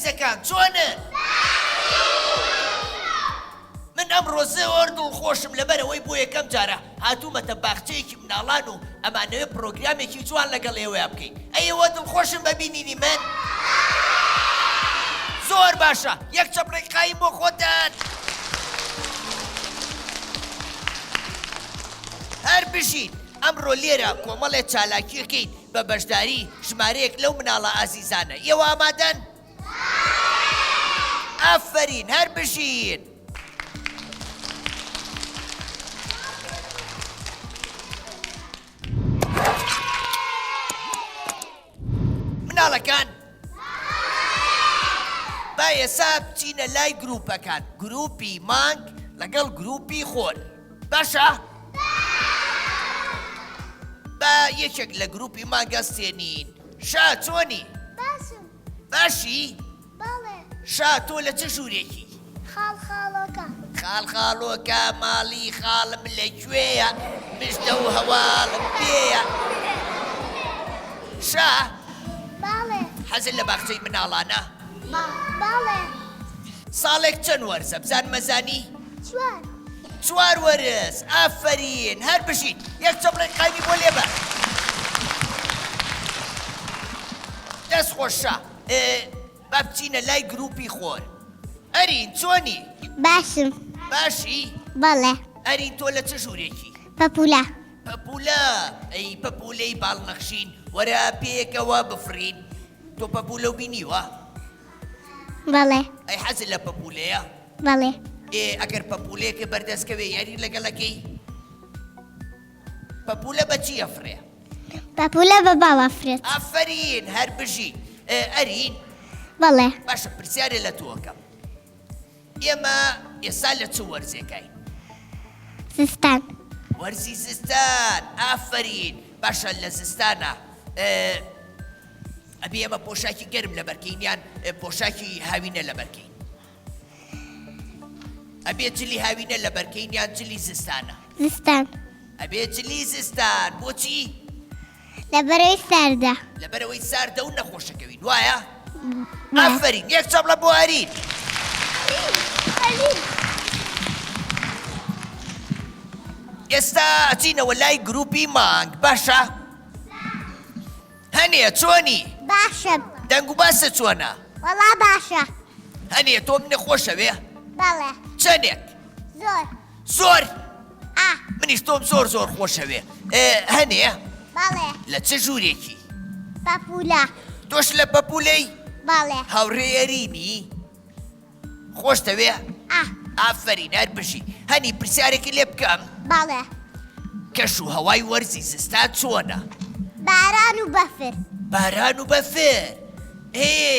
عزیزەکان چۆنن؟ من ئەمڕۆ زۆر دڵخۆشم لەبەرەوەی بۆ یەکەم جارە هاتوومەتە باخچەیەکی مناڵان و ئەمانەوێ پرۆگرامێکی جوان لەگەڵ ئێوەیە بکەین. ئەیەوە دڵخۆشم بەبینینی من؟ زۆر باشە، یەک چەپڕێک قایم بۆ خۆتان. هەر بژین ئەمڕۆ لێرە کۆمەڵێ چالاکیەکەین بە بەشداری ژمارەیەک لەو مناڵە ئازیزانە. ئێوە ئامادەن؟ ئافەرین، هەر بژین. مناڵەکان با ئێستا بچینە لای گروپەکان، گروپی مانگ لەگەڵ گروپی خۆر. باشە؟ با یەکێک لە گروپی مانگە سێنین. شا چۆنی؟ باشم. باشی؟ بەڵێ. شا تۆ لە چ ژوورێکی؟ خاڵخاڵۆکە. خاڵخاڵۆکە، ماڵی خاڵم لەکوێیە، مژدە و هەواڵم پێیە. شا؟ بەڵێ. حەزت لە باخچەی مناڵانە؟ بەڵێ. ساڵێک چەند وەرزە بزان مەزانی؟ 4. 4 وەرز. ئافەرین، هەر بژین. یەک چەپڕێک قامی بۆ لێبە. دەست خۆشە. با بچینە لای گروپی خۆر. ئەرین چۆنی؟ باشم. باشی؟ بەڵێ. ئەرین تۆ لە چ ژوورێکی؟ پەپولە. پەپولە. ئەی پەپولەی باڵنەخشین وەرە پێکەوە بفرین. تۆ پەپولە و بینیوە؟ بەڵێ. ئەی حەزت لە پەپولەیە؟ بەڵێ. ئەگەر پەپولەیەکە بەردەستکەوێ یاری لەگەڵەکەی؟ پەپولە بە چی ئەفرێ؟ پەپولە بە باڵ ئەفرێت. ئافەرین، هەر بژی. ئەرین؟ بەڵێ. باشە، پرسیارێ لە تۆکەم. ئێمە ئێستا لە چ وەرزێکین؟ زستان. وەرزی زستان. ئافەرین، باشە لە زستانە ئەبێ ئێمە پۆشاکی گەرم لەبەرکەین یان پۆشاکی هاوینە لەبەرکەین؟ ئەبێ جلی هاوینە لەبەرکەین یان جلی زستانە؟ زستان. ئەبێ جلی زستان. بۆچی؟ لەبەرەوەی ساردە. لەبەرەوەی ساردە و نەخۆشەکەوین، وایە؟ ئافەرین، یەک چەپڵە بۆ ئەرین. ئێستا ئەچینەوە لای گروپی مانگ. باشە؟ هەنێ چۆنی؟ باشم. دەنگ و باسە چۆنە؟ وەڵا باشە. هەنێ تۆ منە خۆشەوێ؟ بەڵێ. چەندێک؟ زۆر. زۆر؟ ئا. منیش تۆم زۆر زۆر خۆشەوێ. هەنێ؟ بەڵێ. لە چ ژوورێکی؟ پەپولە. تۆش لە پەپولەی؟ بەڵێ. هاوڕێیەرینی؟ خۆشتەوێ؟ ئا. ئافەرین، هەر بژی. هەنی پرسیارێکی لێ بکەم؟ بەڵێ. کەش و هەوای وەرزی زستان چۆنە؟ باران و بەفر. باران و بەفر.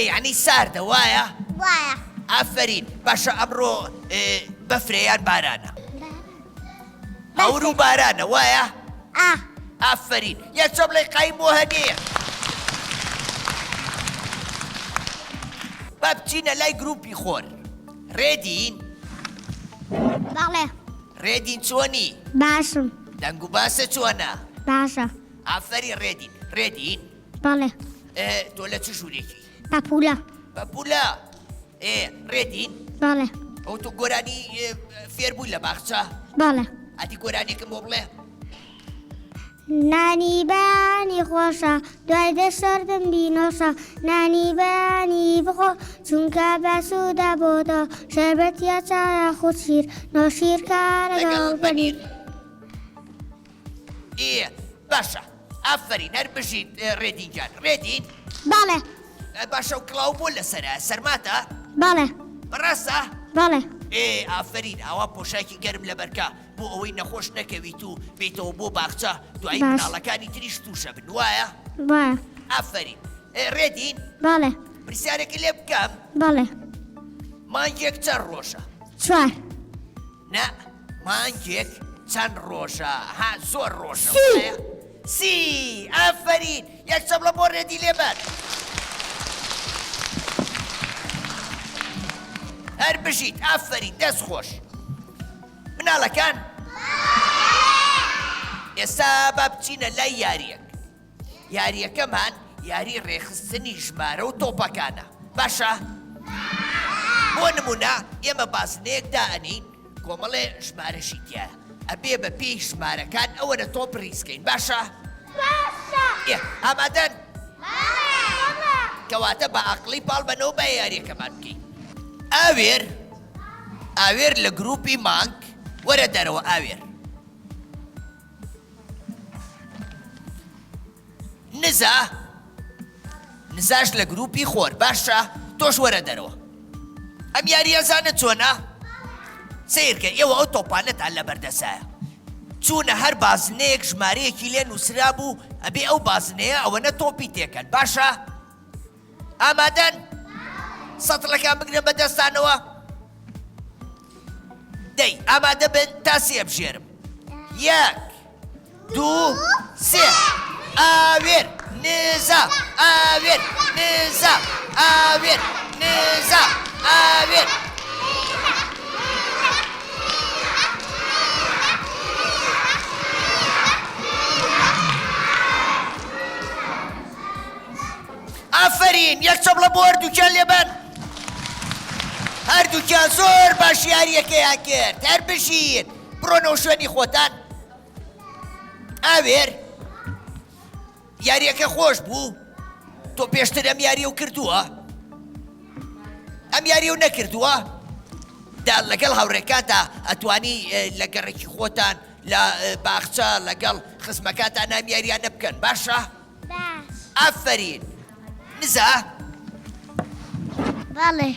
یعنی ساردە، وایە؟ وایە. ئافەرین، باشە ئەمڕۆ بەفرە یان بارانە؟ هەور و بارانە، وایە؟ ئا. ئافەرین، یەک چەپڵێ قایم بۆ هەنێ. با بچینە لای گروپی خۆر. ڕێدین؟ بەڵێ. ڕێدین چۆنی؟ باشم. دەنگ و باسە چۆنە؟ باشە. ئافەرین ڕێدین. ڕێدین؟ بەڵێ. تۆ لە چ ژوورێکی؟ پەپولە. پەپولە. ڕێدین؟ بەڵێ. ئەو تۆ گۆرانی فێر بووی لە باخچە؟ بەڵێ. ئەتی گۆرانێکم بۆ بڵێ؟ نانی بانی خۆشە دوای دەسەردم بینۆشە نانی بانی بخۆ چونکە بەسوودە بۆ تۆ شەربەت یا چایە خود شیر نۆشیرکارە لەگەڵ پەنیر. باشە، ئافەرین، هەر بژیت ڕێدین جان. ڕێدین؟ بەڵێ. باشە و کڵاو بۆ لەسەرە سەرماتە؟ بەڵێ. بەڕاستە؟ بەڵێ. ئافەرین، ئەوە پۆشاکی گەرم لەبەرکە بۆ ئەوەی نەخۆش نەکەویت و بێتەوە بۆ باخچە دوای باش. مناڵەکانی تریش تووشە بن، وایە؟ وایە. ئافەرین. ڕێدین؟ بەڵێ. پرسیارێکی لێ بکەم؟ بەڵێ. مانگێک چەند ڕۆژە؟ 4. نە، مانگێک چەند ڕۆژە؟ زۆر ڕۆژە. سی. ئافەرین، یەک چەپڵە بۆ ڕێدی لێبەر. هەر بژیت. ئافەرین، دەست خۆش. مناڵەکان ئێستا با بچینە لای یاریەک. یاریەکەمان یاری ڕێخستنی ژمارە و تۆپەکانە. باشە؟ بۆ نمونە ئێمە بازنەیەک دائەنین کۆمەڵێ ژمارەشی تایە ئەبێ بە پێی ژمارەکان ئەوەنە تۆپ ڕیسکەین باشە؟ ئامادەن؟ کەواتە بە عەقڵی پاڵ بەنەوە بە یاریەکەمان بکەین. ئاوێر لە گروپی مانک وەرە دەرەوە ئاوێر. نزاش لە گروپی خۆر باشە تۆش وەرە دەرەوە. ئەم یاریەزانە چۆنە؟ سیرکە ئێوە ئەو تۆپانەتان لە بەردەسایە چوونە هەر بازنەیەک ژمارەیەکی لێ نووسرا بوو ئەبێ ئەو بازنەیە ئەوەنە تۆپی تێکەن باشە؟ ئامادەن؟ سەتڵەکان بگرن بەدەستانەوە. دەی ئامادە بن تا سێ بژێرم. 1 2 3 ئاوێر نزا ئاوێر نزا ئاوێر نزا ئاوێر. ئافرین یەک چەپڵە بۆ هەردووکیان لێبەن. هەردووکیان زۆر باش یاریەکەیان کرد. هەر بژین بڕۆنەوە شوێنی خۆتان. ئاوێر یاریەکە خۆش بوو. تۆ پێشتر ئەم یاریە و کردووە؟ ئەم یاریە و نەکردووە؟ لەگەڵ هاوڕێکاتە ئەتوانی لە گەڕێکی خۆتان لە باخچە لەگەڵ خزمەکاتان ئەم یاریانە بکەن باشە؟ ئافرین. نزا بەڵێ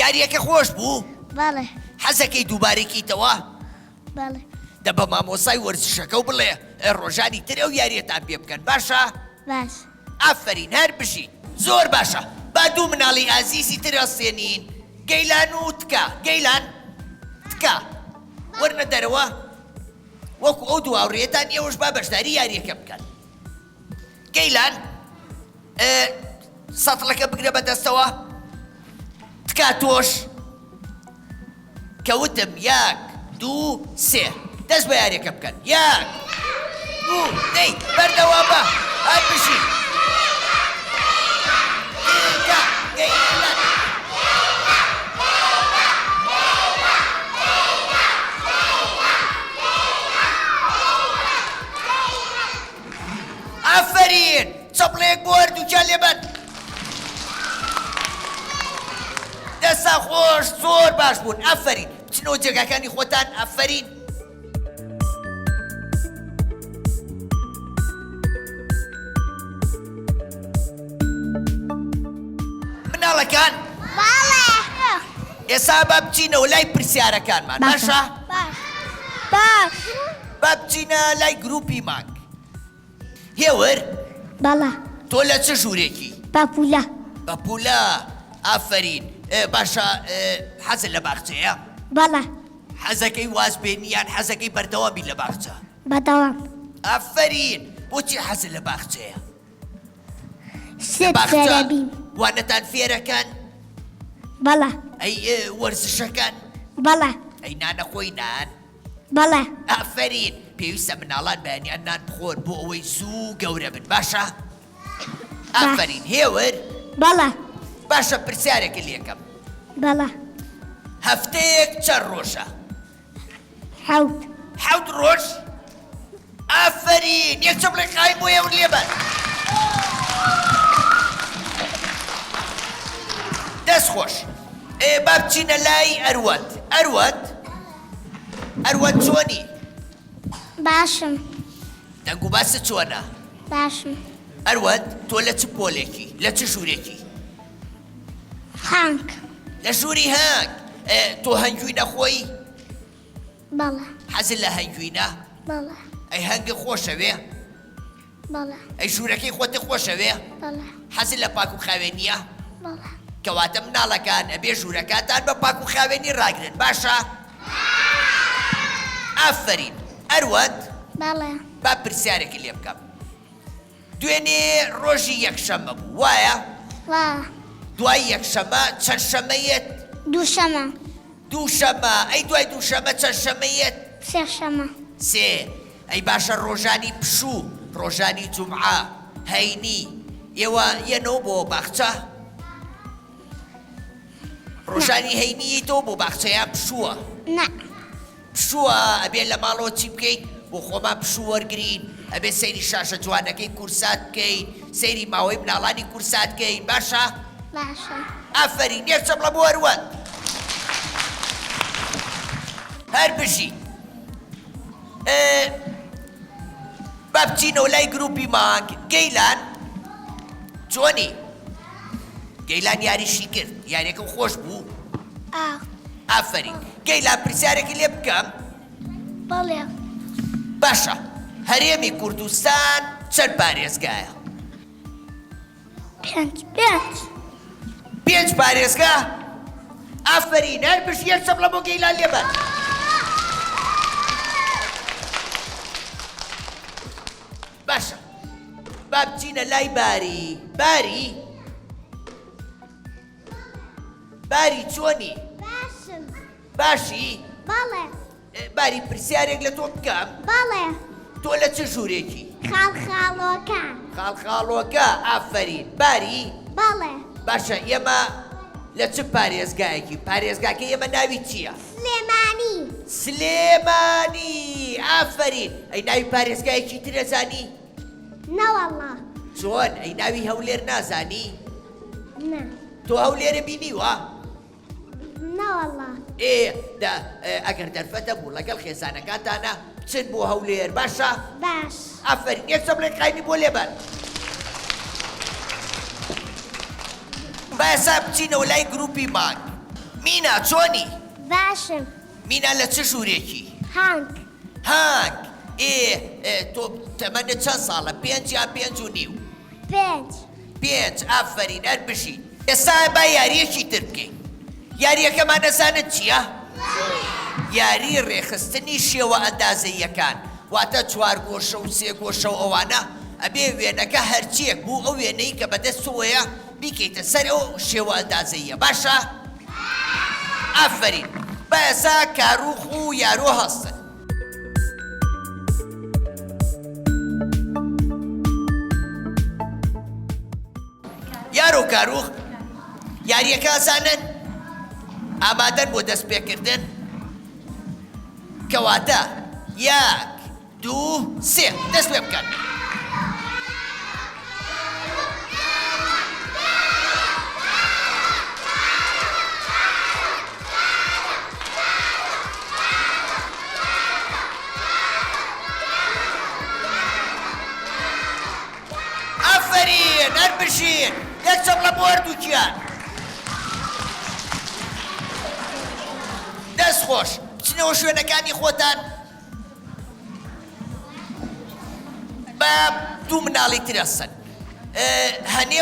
یاریەکە خۆش بوو؟ بەڵێ حەزەکەی دووبارێکیتەوە؟ بەڵێ دە بە مامۆسای وەرزشەکە و بڵێ ڕۆژانی تر ئەو یاریەتان پێ بکەن باشە؟ باش ئافرین هەر بژین زۆر باشە. با دوو مناڵی ئازیزی تر ئەستێنین. گەیلان و تکا. گەیلان تکا وەرنە دەرەوە وەکو ئەو دوو هاوڕێیەتان ئێوەش با بەشداری یاریەکە بکەن. گەیلان سەتڵەکە بگرە بەدەستەوە. تکا تۆش کەوتم 1 2 3 دەست بە یاریەکە بکەن. 1 2 دەی بەردەوا بە هەر بژین. تکا گەیلان ئافرین چەپڵەیەک بۆ هەردووکیان لێبەن. دەستا خۆش زۆر باش بوون. ئافرین بچنەوە جێگاکانی خۆتان. ئافرین. مناڵەکان ئێستا با بچینەوە لای پرسیارەکانمان باشە؟ باش با بچینە لای گروپی مانک. هێور بەڵێ تۆ لە چه ژوورێکی؟ بەپولە بە پوولە. ئافرین باشە حەزت لە باخچەیە؟ بەڵێ حەزەکەی وازبێنیان حەزەکەی بەردەوامی لە باخچە؟ بەدەوام ئافرین بۆچی حەزت لە باخچەیە؟ سێت فێرەبین وانەتان فێرەکەن؟ بەڵێ ئەی وەرزشەکەن؟ بەڵێ ئەی نانەخۆی نان؟ بەڵێ ئافرین پێویستە مناڵان بەیانیان نان بخۆن بۆ ئەوەی زوو گەورە بن باشە؟ ئافرین هێور بەڵێ باشە پرسیارێکە لێکەم. بەڵێ هەفتەیەک چەند ڕۆژە؟ حەوت ڕۆژ؟ ئافرین یەک چەپڵێک قایم بۆ هێور لێبەر. دەست خۆش. با بچینە لای ئەروەند. ئەروەند چۆنی؟ باشم دەنگ و باست چۆنە؟ باشم ئەروەند تۆ لە چ پۆلێکی لە چ ژوورێکی؟ هەنگ لە ژووری هەنگ. تۆ هەنگووی نەخۆی؟ بەڵێ حەزت لە هەنگوینە؟ بەڵێ ئەی هەنگە خۆشەوێ؟ بەڵێ ئەی ژوورەکەی خۆتی خۆشەوێ؟ بەڵێ حەزت لە پاک و خاوێنیە؟ بەڵێ کەواتە مناڵەکان ئەبێ ژوورەکانتان بە پاک و خاوێنی ڕاگرن باشە؟ ئافرین ئەروەند بەڵێ با پرسیارێکی لێ بکەم. دوێنێ ڕۆژی یەکشەممە بوو وایە؟ وا دوای یەکشەمە چەند شەمەیەت؟ دووشەمە. ئەی دوای دووشەمە چەند شەمەیەت؟ سێشەمە سێ. ئەی باشە ڕۆژانی پشوو ڕۆژانی جومعە هەینی ئێوە یەنەوە بۆ باخچە؟ ڕۆژانی هەینیتەوە بۆ باخچەیان پشووە نا پشووە ئەبێ لە ماڵەوە چی بکەین بۆ خۆمان پشوو وەرگرین ئەبێ سەیری شاشە جوانەکەی کورسات بکەین سەیری ماوەی مناڵانی کورسات بکەین باشە باشە ئافرین یەکچەم لە بۆ هەروەت هەر بژی با بچینەوە لای گروپی مانگ گەیلان چۆنی گەیلان یاریشی کرد یاریەکەم خۆش بوو ئافرین گەیلان پرسیارێکی لێ بکەم بەڵێ باشە هەرێمی کوردستان چەند پارێزگایە پێنج پارێزگا ئافرین هەر بژی یەکچەم لە بۆ گەیلان لێبەر باشە با بچینە لای باری باری چۆنی باشم باشی بەڵێ باری پرسیارێک لە تۆ بکەم بەڵێ تۆ لە چ ژوورێکی خاڵخاڵۆکان خاڵخاڵۆکە ئافرین باری بەڵێ باشە ئێمە لە چ پارێزگایەکی پارێزگاکە ئێمە ناوی چییە سلێمانی ئافرین ئەی ناوی پارێزگایەکی ترەزانی نەوەڵڵا چۆن ئەی ناوی هەولێر نازانی نا تۆ هەولێرە بینیوە نەوەڵڵا ئەگەر دەرفەتە بوو لەگەڵ خێزانەکانتانە بچن بۆ هەولێر باشە باش ئافرین یەکچەم لێ قایمی بۆ لێبەر باسا بچینەوە لای گروپی مانگ مینا چۆنی باشم مینا لە چ ژوورێکی هانگ تۆ تەمەنە چەند ساڵە 5 یان 5 و نیو 5 ئافرین هەر بژین ئێستا با یاریەکی تر بکەین یاریەکەمان نەزانت چییە؟ یاری ڕێخستنی شێوە ئەندازەییەکان واتە 4 گۆشە و 3 گۆشە و ئەوانە ئەبێ وێنەکە هەرچیەک بوو ئەو وێنەی کە بەدەستەوەیە بیکەیتە سەر ئەو شێوە ئەندازەییە باشە؟ ئافرین با ئێستا کاروخ و یارۆ هەستن یارۆ کاروخ یاریەکە زانن ئامادەن بۆ دەست پێکردن کەواتە 1 2 3 دەست پێ بکەن ئافرین هەر بژین یەکچەم لە بۆ هەردووکیان دەست خۆش بچنەوە شوێنەکانی خۆتان بە دوو مناڵی ترەسن هەنێ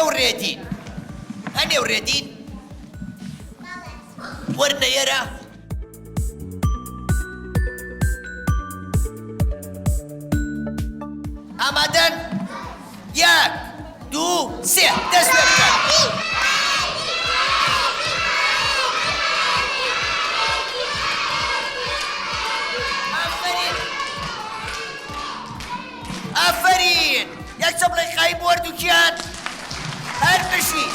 و ڕێدین وەرنە ئێرە ئامادەن 1 2 3 دەست پێ بکەن ئافرین یەکچەم لەی قای بۆ هەردووکیان هەر بژی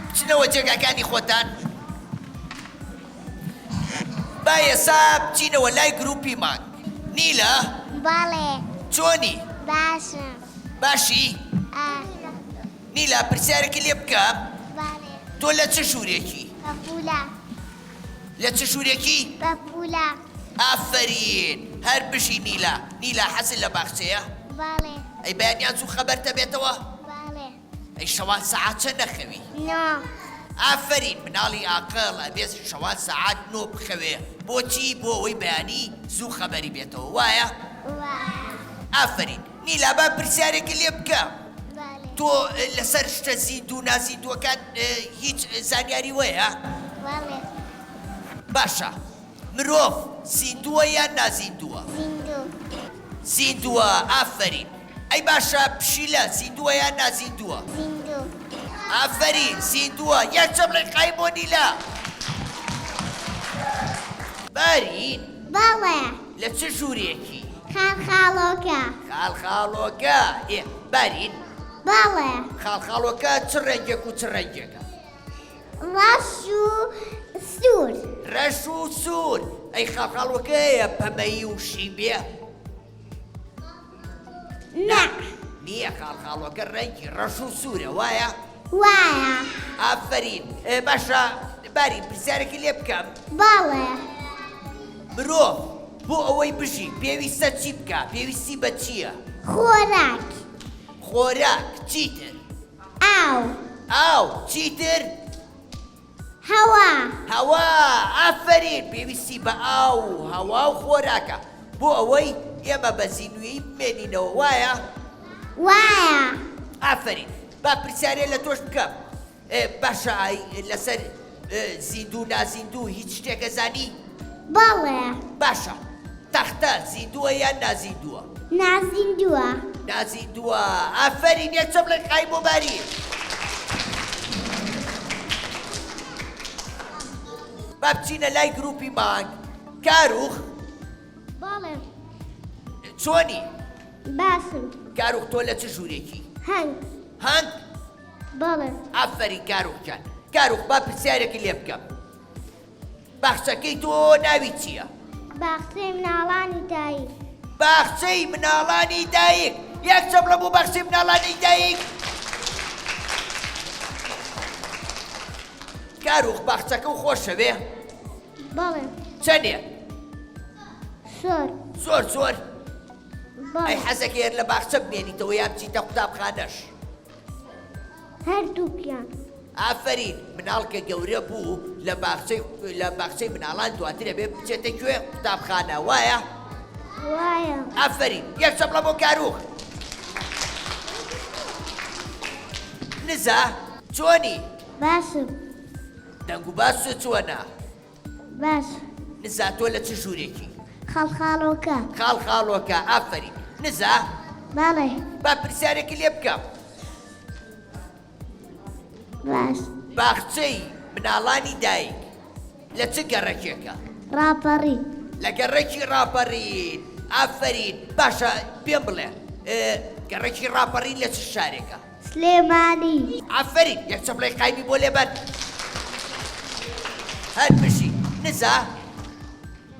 بچنەوە جێگاکانی خۆتان با ئێستا بچینەوە لای گروپی مانگ نیلە بەڵێ چۆنی باشم باشی نیلە پرسیارێکی لێ بکەم بەڵێ تۆ لە چ ژوورێکی بەپولا لە چ ژوورێکی بەپولا ئافرین هەر بژی نیلە حەزت لە باخچەیە بەڵێ ئەی بەیانیان زوو خەبەرتە بێتەوە بەڵێ ئەی شەوان سەعات چەند نەخەوی نا ئافرین مناڵی عاقڵ ئەبێت شەوان سەعات 9 بخەوێ بۆچی بۆ ئەوەی بەیانی زوو خەبەری بێتەوە وایە ئافرین نیلا با پرسیارێکی لێ بکەم بەڵێ تۆ لەسەر شتە زیندوو نازیندووەکان هیچ زانیاری وەیە بەڵێ باشە مرۆڤ زیندووە یان نازیندووە زیندووە ئافرین ئەی باشە پشیلە زیندووە یان نازیندووە ئافرین زیندووە یەکچەم لەی قای بۆ نیلا بارین بەڵێ لە چ ژوورێکی خاڵخاڵۆکە خاڵخاڵۆکە بارین بەڵێ خاڵخاڵۆکە چ ڕەنگێک و چ ڕەنگێکە ڕەش و سوور ڕەش و سوور ئەی خاڵخاڵوەکەیە پەمەی و شیبێ نە نییە خاڵخاڵوەکە ڕەنگی ڕەش و سوورە وایە وایە ئافرین باشە باری پرسیارێکی لێ بکەم بەڵێ مرۆڤ بۆ ئەوەی بژی پێویستە چی بکە پێویستی بە چییە خۆراک خۆراک چیتر ئاو ئاو چیتر هەوا هەوا ئافرین پێویستی بە ئاو هەوا و خۆراکە بۆ ئەوەی ئێمە بە زیینویی بمێنینەوە وایە وایە ئافرین با پرسیارێ لە تۆش بکەم باشە لەسەر زیندوو نازیندوو هیچ شتێکە زانی بەڵێ باشە تەختە زیندووە یان نازیندووە نازیندووە نازیندووە ئافرین یەکچەم لە قای بۆ باری با بچینە لای گروپی مانگ کاروخ بەڵێ چۆنی باسم کاروخ تۆ لە چ ژوورێکی هەنگ هەنگ بەڵێ ئافرین کاروخکان کاروخ با پرسیارێکی لێ بکەم باخچەکەی تۆ ناوی چییە باخچەی مناڵانی دایک باخچەی مناڵانی دایک یەکچەم لە بۆ باخچەی مناڵانی دایک کاروخ باخچەکە و خۆشەوێ بەڵێ چەندێ سۆر زۆر زۆر بەڵێ ئەی حەزەکەێر لە باخچە بمێنیتەوە یا بچیتە قوتابخانەش هەردووکیان ئافرین مناڵکە گەورە بوو لە باخچەی مناڵان دواترە بێ بچێتە کوێ قوتابخانە وایە وایە ئافرین یەکچەم لە بۆ کاروخ نزا چۆنی باسم دەنگ و باس چۆنە باش نزا تۆ لە چ ژوورێکی خەڵخاڵۆکە خاڵخاڵۆکە ئافرین نزا بەڵێ با پرسیارێکی لێ بکەم باش باخچەی مناڵانی دایک لە چ گەڕەکێکە ڕاپەڕی لە گەڕێکی ڕاپەڕین ئافرین باشە پێم بڵێ گەڕێکی ڕاپەڕین لە چ شارێکە سلێمانی ئافرین یەکچەم لای قایمی بۆ لێبەر هەر بشی نزا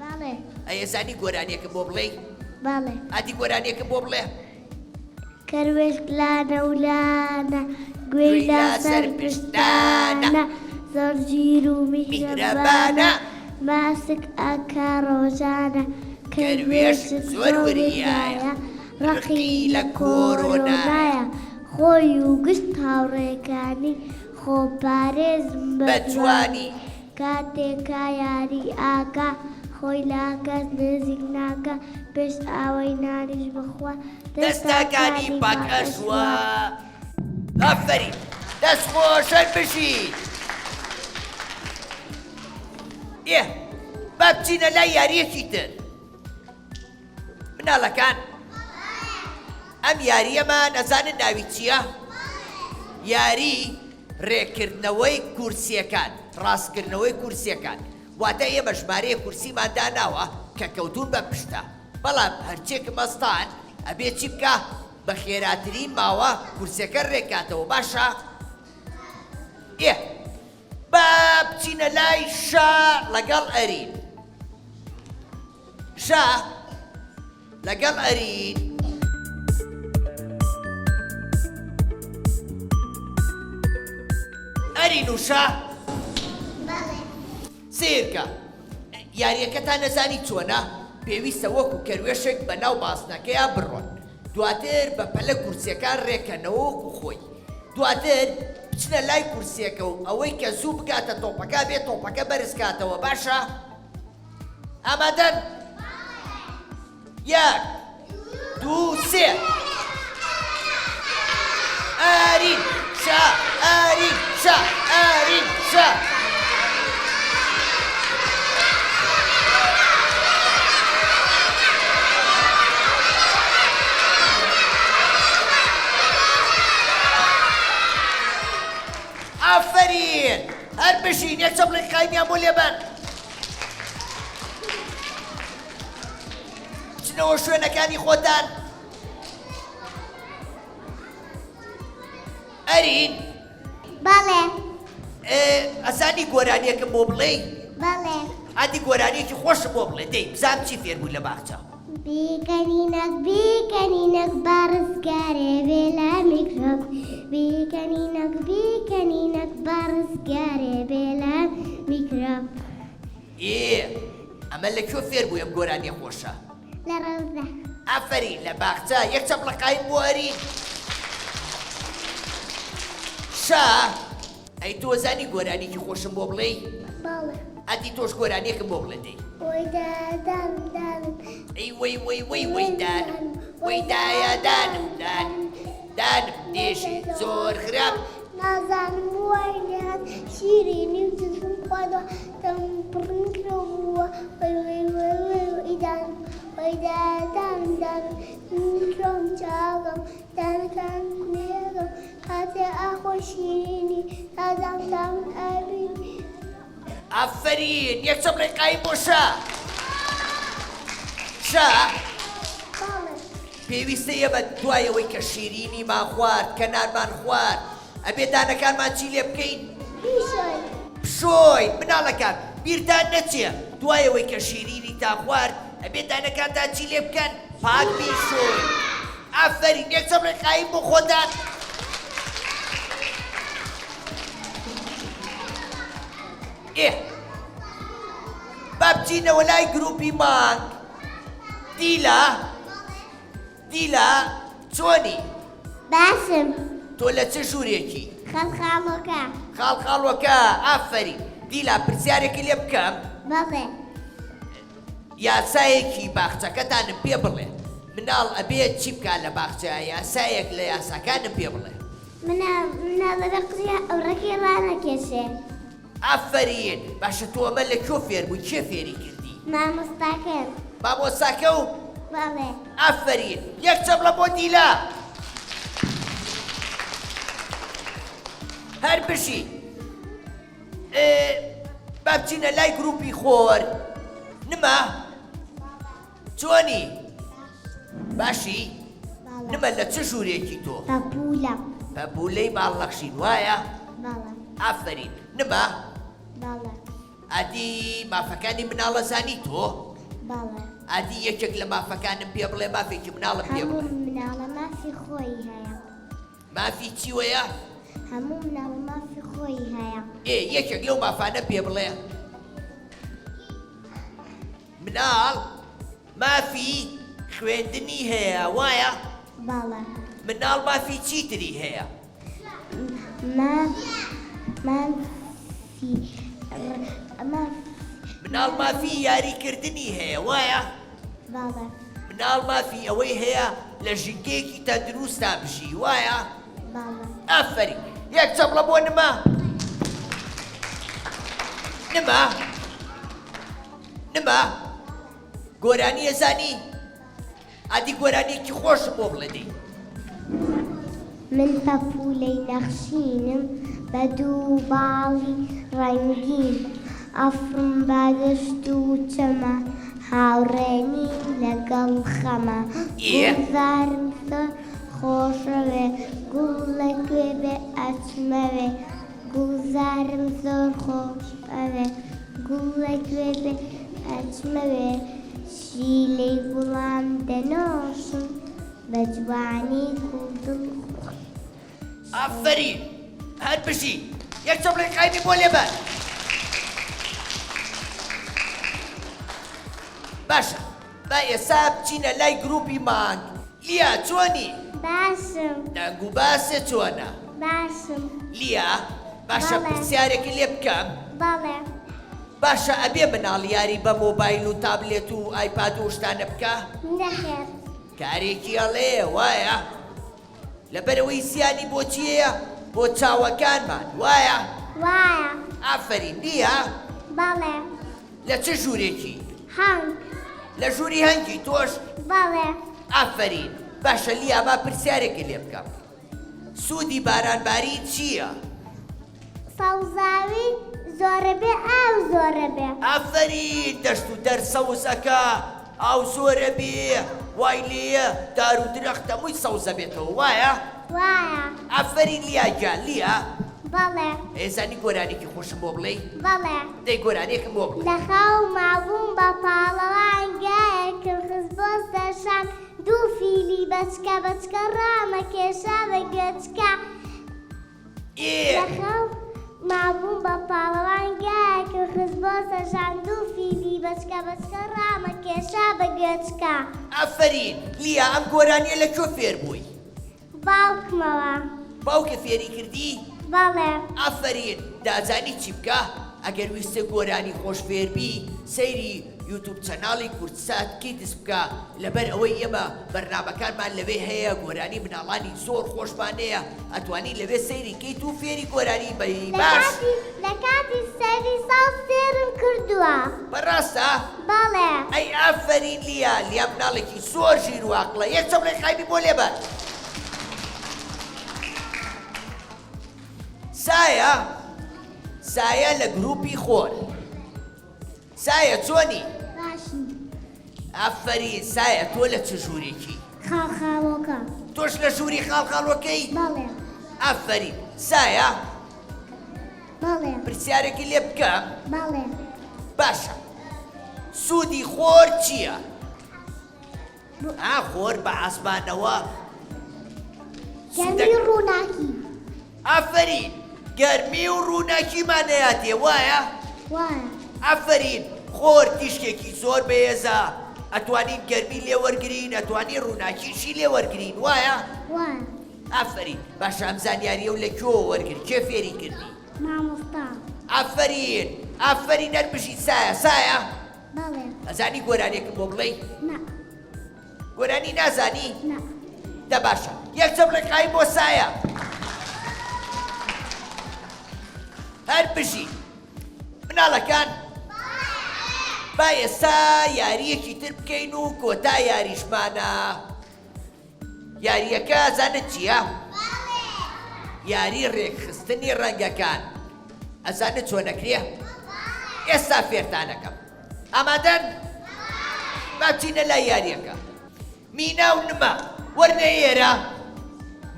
بەڵێ ئەیە زانی گۆرانیەکە بۆ بڵێ بەڵێ ئادی گۆرانیەکە بۆ بڵێ کەروێشک لانە و لانە گوێی لاسەر پشتانە زۆر گیر و میهرەبانە ماسک ئەکا ڕۆژانە کەروێشک زۆر وریایە ڕقی لە کۆرۆنایە خۆی و گشت هاوڕێکانی خۆپارێزم بەجوانی کاتێکا یاری ئاکا خۆی لاکەس نزیک ناکە پێش ئاوەی نانیش بخوا دەستەکانی پاکەشوە ئافرین دەستخۆشەن بشید با بچینە لای یاریەکی تر مناڵەکان ئەم یاریەمە نەزانن ناوی چییە یاری ڕێکردنەوەی کورسیەکان ڕاستکردنەوەی کورسیەکان واتە ئێمە ژمارەیە کورسیمان داناوە کە کەوتون بە پشتە بەڵام هەرچێک مەستان ئەبێ چی بکە بە خێراترین ماوە کورسەکە ڕێکاتەوە باشە با بچینە لای شا لەگەڵ ئەرین شا لەگەڵ ئەرین ئەرین و شا سیرکە یاریەکەتان نەزانی چۆنە پێویستە وەکو کەروێشێک بە ناو باسنەکەیە بڕۆن دواتر بە پەلە کورسیەکان ڕێکەنەوە وەکو خۆی دواتر بچنە لای کورسیەکە و ئەوەی کە زوو بکاتە تۆپەکە بێت تۆپەکە بەرزکاتەوە باشە ئامادەن یەک دوو سێ ئارین شا ئارین شا ئارین شا ئافرین هەر بشین یەکچەم لە قایمیان بۆ لێبەر بچنەوە شوێنەکانی خۆتان ئەرین بەڵێ ئەزانی گۆرانیەکەم بۆ بڵێ بەڵێ ئەدی گۆرانیەکی خۆشم بۆ بڵێ دەی بزانم چی فێر بووی لە باخچە بیکەنینەک بیکەنینەک بەڕزگارێ بێ لە میکرۆب بیکەنینەک بیکەنینەک بەڕزگارێ بێ لە میکرۆب ئەمە لەکوێ فێر بووی ئەم گۆرانیە خۆشە لە ڕەوزە ئافرین لە باخچە یەک چەپڵەقایم بۆ هەرین شا ئەی تۆ زانی گۆرانێکی خۆشم بۆ بڵێ بەڵێ ئەدی تۆش گۆرانیەکەم بۆ بڵێ دەی وەی دانم ئەی وەی دانم وەی دایە دانم دانم دێشی زۆر خراپ نازانم وای لێهات شیرینی و جزم خواردەوە دەم پڕ میکرۆبووە وەی دانم وەی دانم میکرۆم چاوم دانەکان نێگەم هاتێ ئاخۆ شیرینی تازام تاون ئابینی ئافرین یەک چەپڵەقایم بۆ شا پێویستە ئێمە دوایەوەی کە شیرینیمان خوارد کە نانمان خوارد ئەبێ دانەکانمان چی لێ بکەین پشۆی مناڵەکان بیرتان نەچێ دوایەوەی کە شیرینی تا خوارد ئەبێ دانەکانتان چی لێ بکەن پاک بیشۆی ئافرین یەک چەپڵەقایم بۆ خۆتان با بچینەوە لای گروپی مانگ دیلا چۆنی باشم تۆ لە چه ژوورێکی خەڵخاڵۆکە خاڵخاڵوەکە ئافرین دیلا پرسیارێکی لێ بکەم بەڵێ یاسایەکی باخچەکەتانم پێ بڵێ مناڵ ئەبێت چی بکات لە باخچە یاسایەک لە یاساکانم پێ بڵێ مناڵەکە قسە ئەوڕەکەی ڕانەکێشێ ئافرین باشە تۆ ئەمە لە کۆ فێر بووی کێ فێری کردی مامۆستاکەم مامۆستاکە و بەڵێ ئافرین یەک چەپڵە بۆ دیلا هەر بشی با بچینە لای گروپی خۆر نما چۆنی باشی نما لە چه ژوورێکی تۆ پەپوولە پەپوولەی باڵەخشین وایە بەڵێ ئافرین نما بەڵێ ئەدی مافەکانی مناڵە زانی تۆ بەڵێ ئەدی یەکێک لە مافەکانم پێ بڵێ مافێکی مناڵم پێ هەموو بڵێ مناڵە مافی خۆی هەیە مافی چی وەیە هەموو مناڵە مافی خۆی هەیە یەکێک لەو مافانە پێ بڵێ مناڵ مافی خوێندنی هەیە وایە بەڵێ مناڵ مافی چیتری هەیە مناڵ مافی یاریکردنی هەیە وایە بەڵێ مناڵ مافی ئەوەی هەیە لە ژینگەیەکی تەندروستان بژی وایە بەڵێ ئافرین یەک چەپڵە بۆ نما گۆرانیە زانی ئەدی گۆرانیەکی خۆشم بۆ بڵێ دەی من پەپوولەی نەخشینم بە دوو باڵی ڕەنگین ئەفرم بەدەشت و چەمە هاوڕێنی لەگەڵ خەمە گوڵزارم زۆر خۆشەوێ گوڵ لەکوێ بێ ئەچمەوێ گوڵزارم زۆر خۆشەوێ گوڵ لەکوێ بێ ئەچمەوێ شیلەی گوڵام دەنۆشم بە جوانی کوڵدڵ ئافرین هەر بژی یەک چەپڵەقایمی بۆ لێبەر باشە با ئێستا بچینە لای گروپی مانگ لیا چۆنی باشم دەنگ و باسێ چۆنە باشم لیا باشە بەڵێ. پرسیارێکی لێ بکەم بەڵێ باشە ئەبێ مناڵ یاری بە مۆبایل و تابلێت و ئایپاد و شتانە بکە نەخێر کارێکی ئەڵێ وایە لەبەرەوەی زیانی بۆچیەیە بۆ چاوەکانمان وایە وایە ئافرین نییە بەڵێ لە چه ژوورێکی هەنگ لە ژووری هەنگی تۆش بەڵێ ئافرین باشە لیا با پرسیارێکی لێ بکەم سوودی بارانباری چییە سەوزاوی زۆرە بێ ئاو زۆرە بێ ئافرین دەشت و دەرسەوزەکە ئاو زۆرە بێ وای لێە دار و درەخت هەمووی سەوزە بێتەوە وایە وایە ئافرین لیا گیان لیا بەڵێ ئێزانی گۆرانێکی خۆشم بۆ بڵێ بەڵێ دەی گۆرانێکم بۆ بڵێ لە خەو مابووم بە پاڵەوان گایەکم خست بۆ سەرشان دوو فیلی بەچکە ڕامە کێشا بە گوێچکە لە خەو مابووم بە پاڵەوان گایەکم خست بۆ سەرشان دوو فیلی بەچکە ڕامە کێشا بە گوێچکە ئەفەرین لیا ئەم گۆرانیە لە کۆ فێر بووی باوکمەوە باوکە فێری کردی بەڵێ ئەفەرین دازانی چی بکە ئەگەر ویستە گۆرانی خۆش فێربی سەیری یوتوب چەناڵی کورتساتکی دەست بکە لەبەر ئەوەی ئێمە بەرنامەکانمان لەوێ هەیە گۆرانی مناڵانی زۆر خۆشمانەیە ئەتوانی لەوێ سەیری کەیت و فێری گۆرانی بەی باش لە کاتی سەری ساڵ فێرم کردووە بەڕاستە بەڵێ ئەی ئافەرین لیا مناڵێکی زۆر ژیر و عەقڵە یەک چەمڵێ خایبی بۆ لێبەر سایە لە گروپی خۆر سایە چۆنی باشی ئافەرین سایە تۆ لە چ ژوورێکی خاڵخاڵۆکە تۆش لە ژووری خاڵخاڵۆکەی بەڵێ ئافەرین سایە بەڵێ پرسیارێکی لێ بکەم بەڵێ باشە سوودی خۆر چییە؟ خۆر بە عەزمانەوە گەرمی ڕووناکی ئافەرین گەرمی و ڕووناکیمانەیەتێ وایە؟ وایە ئافەرین خۆر تیشکێکی زۆر بەهێزە ئەتوانین گەرمی لێ وەرگرین ئەتوانین ڕووناکیشی لێ وەرگرین وایە؟ وایە ئافەرین باشە ئەم زانیاریە و لە کۆ وەرگرت کێ فێری کردی؟ مامۆستا ئافەرین هەربژی سایە بەڵێ ئەزانی گۆرانێکم بۆ بڵێ نا گۆرانی نازانی؟ نا دە باشە یەک چەمڵێکایی بۆ سایە هەر بژی مناڵەکان با ئێستا یاریەکی تر بکەین و کۆتا یاریشمانە یاریەکە ئەزانت چییە؟ یاری ڕێکخستنی ڕەنگەکان ئەزانت چۆنەکرێ؟ ئێستا فێرتانەکەم ئامادەن؟ با بچینە لای یاریەکە مینا و نما وەرنە ئێرە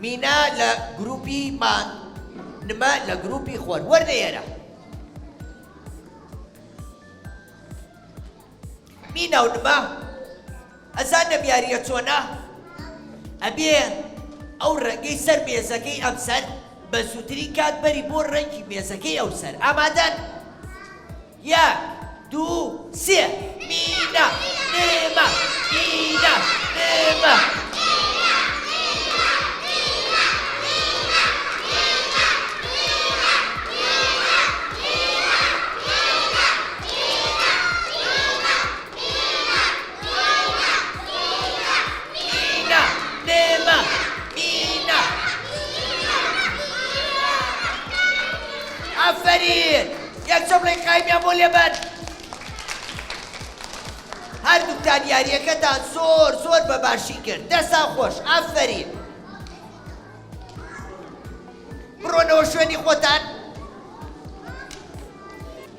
مینا لە گروپی مان نما لە گروپی خۆر وەرنە ئێرە مینا و نما ئەزانم یاریە چۆنە؟ ئەبێ ئەو ڕەنگەی سەر مێزەکەی ئەمسەر بە زووتری کات بەری بۆ ڕەنگی مێزەکەی ئەو سەر ئامادەن؟ یەک دوو سێ مینا نما مینا نما ئافەرین یەک چەمڵێک قایمیان بۆ لێبەر هەردووکتان یاریەکەتان زۆر بەباشی کرد دەستا خۆش ئافەرین بڕۆنەوە شوێنی خۆتان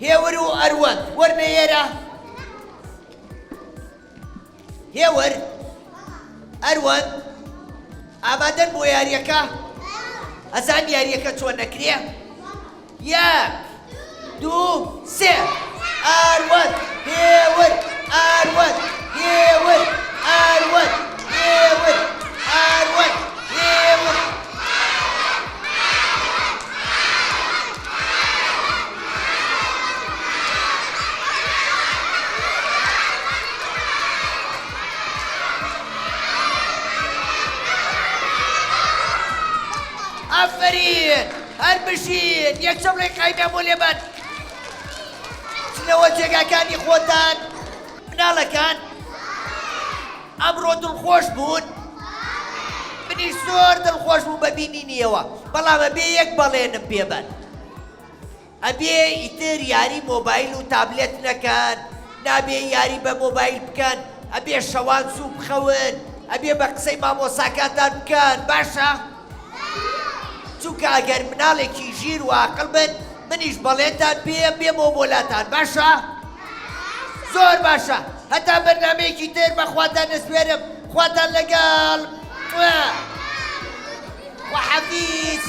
هێور و ئەروەند وەرنە ئێرە هێور ئەروەند ئامادەن بۆ یاریەکە ئەزان یاریەکە چۆن نەکرێ یەک دوو سێ ئەروەند هێور ئەروەند هێور ئەروەند هێور ئەروەند هێور ئافەرین هەر بژین یەک چەمڵێک قایمیان بۆ لێبەر چنەوە جێگاکانی خۆتان مناڵەکان ئەمڕۆ دڵخۆش بوون منیش زۆر دڵخۆش بوو بەبینینیەوە بەڵام ئەبێ یەک بەڵێنم پێبەن ئەبێ ئیتر یاری مۆبایل و تابلێت نەکەن نابێ یاری بە مۆبایل بکەن ئەبێ شەوان زوو بخەون ئەبێ بە قسەی مامۆساکاتان بکەن باشە؟ چونکە ئەگەر مناڵێکی ژیر و عاقڵ بن منیش بەڵێنتان پێم بێمەوە بۆلاتان باشە؟ زۆر باشە هەتا بەرنامەیەکی تر بەخواتان دەسپێرم خواتان لەگەڵ وحەفیز